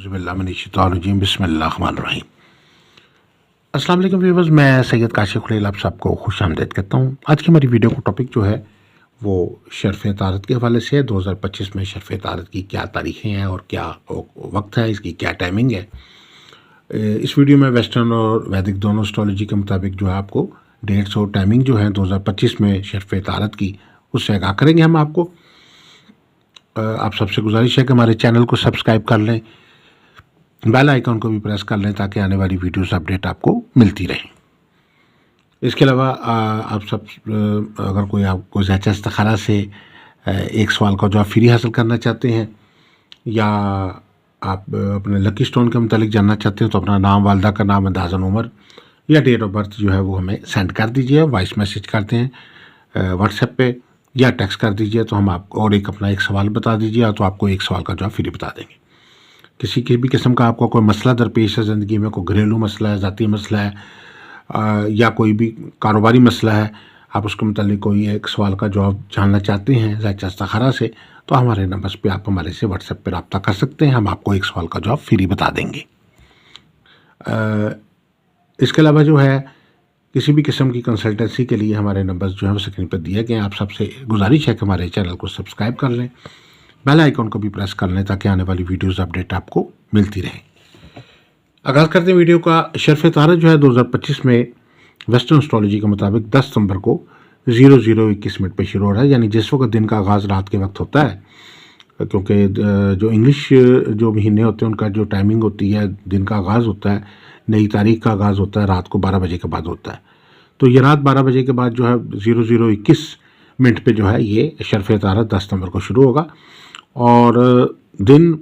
औज़ुबिल्लाहिमिनश्शैतानिर्रजीम बिस्मिल्लाहिर्रहमानिर्रहीम। अस्सलाम वालेकुम व्यूअर्स, मैं सैयद काशिफ खुलैल आप सबको खुशामदीद कहता हूँ। आज की हमारी वीडियो का टॉपिक जो है वो शर्फ़ तारत के हवाले से है। 2025 में शर्फ़ तारत की क्या तारीखें हैं और क्या वक्त है, इसकी क्या टाइमिंग है। इस वीडियो में वेस्टर्न और वैदिक दोनों एस्ट्रोलॉजी के मुताबिक जो है आपको डेट्स और टाइमिंग जो है 2025 में शर्फ़ तारत की उससे आगाह करेंगे हम आपको। आप सबसे गुजारिश है कि हमारे चैनल को सब्सक्राइब कर लें, बेल आइकन को भी प्रेस कर लें ताकि आने वाली वीडियोस अपडेट आपको मिलती रहे। इसके अलावा आप सब अगर आपको ज़ैचा इस्तिखारा से एक सवाल का जवाब फ्री हासिल करना चाहते हैं या आप अपने लकी स्टोन के मुतालिक जानना चाहते हैं तो अपना नाम, वालदा का नाम, अंदाज़न उम्र या डेट ऑफ बर्थ जो है वो हमें सेंड कर दीजिए। वॉइस मैसेज करते हैं व्हाट्सएप पे या टेक्स्ट कर दीजिए तो हम आपको और अपना एक सवाल बता दीजिए तो आपको एक सवाल का जवाब फ्री बता देंगे। किसी भी किस्म का आपको कोई मसला दरपेश है ज़िंदगी में, कोई घरेलू मसला है, ज़ाती मसला है या कोई भी कारोबारी मसला है, आप उसके मुतालिक कोई एक सवाल का जवाब जानना चाहते हैं ज़ैचा इस्तिखारा से, तो हमारे नंबर पे आप हमारे से व्हाट्सएप पर रब्ता कर सकते हैं। हम आपको एक सवाल का जवाब फ्री बता देंगे। इसके अलावा जो है किसी भी किस्म की कंसल्टेंसी के लिए हमारे नंबर्स जो है वो स्क्रीन पर दिए गए हैं। आप सबसे गुजारिश है कि हमारे चैनल को सब्सक्राइब कर लें, बेल आइकन को भी प्रेस कर लें ताकि आने वाली वीडियोस अपडेट आपको मिलती रहे। आगाज़ करते हैं वीडियो का। शर्फ़ तारत जो है 2025 में वेस्टर्न एस्ट्रोलॉजी के मुताबिक 10 सितंबर को 00:21 पे शुरू हो रहा है, यानी जिस वक्त दिन का आगाज़ रात के वक्त होता है, क्योंकि जो इंग्लिश जो महीने होते हैं उनका जो टाइमिंग होती है, दिन का आगाज़ होता है, नई तारीख का आगाज़ होता है रात को 12 बजे के बाद होता है। तो ये रात 12 बजे के बाद जो है 00:21 पे जो है ये शर्फ़ तारत 10 सितंबर को शुरू होगा और दिन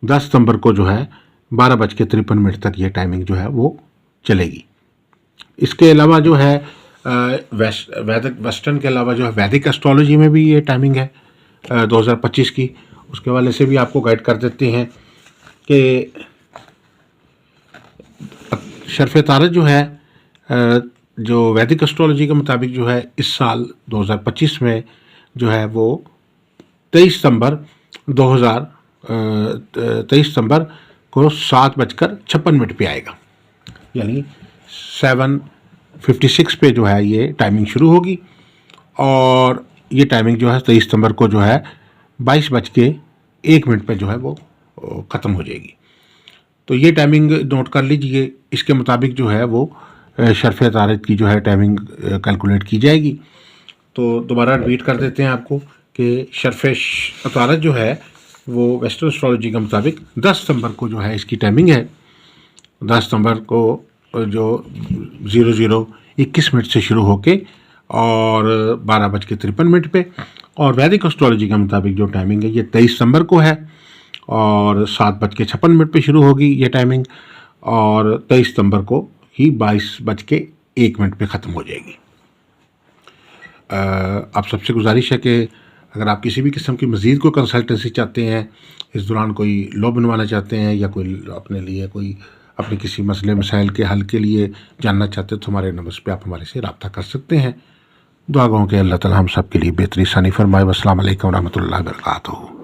10 सितंबर को जो है 12:53 तक ये टाइमिंग जो है वो चलेगी। इसके अलावा जो है वेस्टर्न के अलावा जो है वैदिक एस्ट्रोलॉजी में भी ये टाइमिंग है 2025 की। उसके हवाले से भी आपको गाइड कर देते हैं कि शर्फ़ तारत जो है जो वैदिक एस्ट्रोलॉजी के मुताबिक जो है इस साल 2025 में जो है वो 23 सितंबर को 7:56 पे आएगा, यानी 7:56 पे जो है ये टाइमिंग शुरू होगी और ये टाइमिंग जो है 23 सितंबर को जो है 22:01 पे जो है वो ख़त्म हो जाएगी। तो ये टाइमिंग नोट कर लीजिए। इसके मुताबिक जो है वो शर्फ़ तारत की जो है टाइमिंग कैलकुलेट की जाएगी। तो दोबारा रिपीट कर देते हैं आपको कि शर्फ़ तारत जो है वो वेस्टर्न एस्ट्रोलॉजी के मुताबिक 10 सितंबर को जो है इसकी टाइमिंग है। 10 सितंबर को जो 00:21 से शुरू होके और 12:53 पे, और वैदिक एस्ट्रोलॉजी के मुताबिक जो टाइमिंग है ये 23 सितंबर को है और 7:56 पे शुरू होगी ये टाइमिंग और 23 सितंबर को ही 22:01 पे ख़त्म हो जाएगी। आप सबसे गुजारिश है कि अगर आप किसी भी किस्म की मज़ीद कोई कंसल्टेंसी चाहते हैं, इस दौरान कोई लॉ बनवाना चाहते हैं या कोई अपने लिए कोई अपने किसी मसले मसाइल के हल के लिए जानना चाहते हैं तो हमारे नंबर पे आप हमारे से रब्ता कर सकते हैं। दुआ गो कि अल्लाह ताला हम सब के लिए बेहतरी आसानी फरमाए। अस्सलाम वालेकुम रहमतुल्लाहि व बरकातहू।